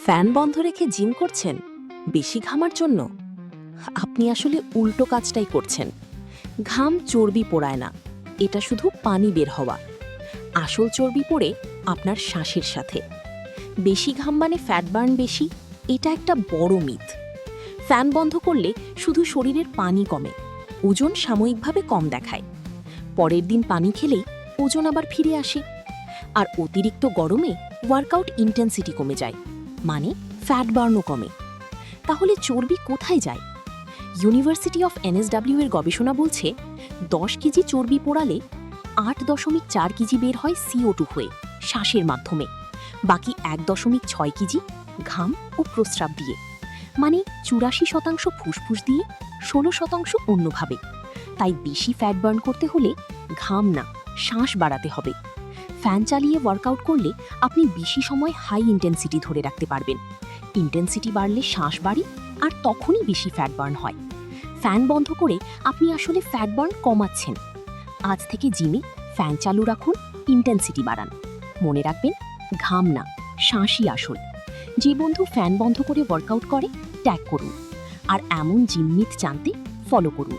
Fan বন্ধ রেখে gym করছেন বেশি ঘামার জন্য? আপনি আসলে উল্টো কাজটাই করছেন। ঘাম চর্বি পোড়ায় না, এটা শুধু পানি বের হওয়া। আসল চর্বি পড়ে আপনার শ্বাসের সাথে। বেশি ঘাম মানে ফ্যাট বার্ন বেশি, এটা একটা বড় মিথ। ফ্যান বন্ধ করলে শুধু শরীরের পানি কমে, ওজন সাময়িকভাবে কম দেখায়। পরের দিন পানি খেলেই ওজন আবার ফিরে আসে। আর অতিরিক্ত গরমে ওয়ার্কআউট ইন্টেন্সিটি কমে যায়, মানে ফ্যাট বার্নও কমে। তাহলে চর্বি কোথায় যায়? ইউনিভার্সিটি অফ এনএসডব্লিউ এর গবেষণা বলছে 10 কেজি চর্বি পোড়ালে 8.4 কেজি বের হয় CO2 হয়ে শ্বাসের মাধ্যমে, বাকি 1.6 কেজি ঘাম ও প্রস্রাব দিয়ে। মানে 84% ফুসফুস দিয়ে, 16% অন্যভাবে। তাই বেশি ফ্যাট বার্ন করতে হলে ঘাম না, শ্বাস বাড়াতে হবে। ফ্যান চালিয়ে ওয়ার্কআউট করলে আপনি বেশি সময় হাই ইন্টেন্সিটি ধরে রাখতে পারবেন। ইন্টেন্সিটি বাড়লে শ্বাস বাড়ে, আর তখনই বেশি ফ্যাট বার্ন হয়। ফ্যান বন্ধ করে আপনি আসলে ফ্যাট বার্ন কমাচ্ছেন। আজ থেকে জিমে ফ্যান চালু রাখুন, ইন্টেন্সিটি বাড়ান। মনে রাখবেন, ঘাম না, শ্বাসই আসল। যে বন্ধু ফ্যান বন্ধ করে ওয়ার্কআউট করে, ট্যাগ করুন। আর এমন জিম মিথ জানতে ফলো করুন।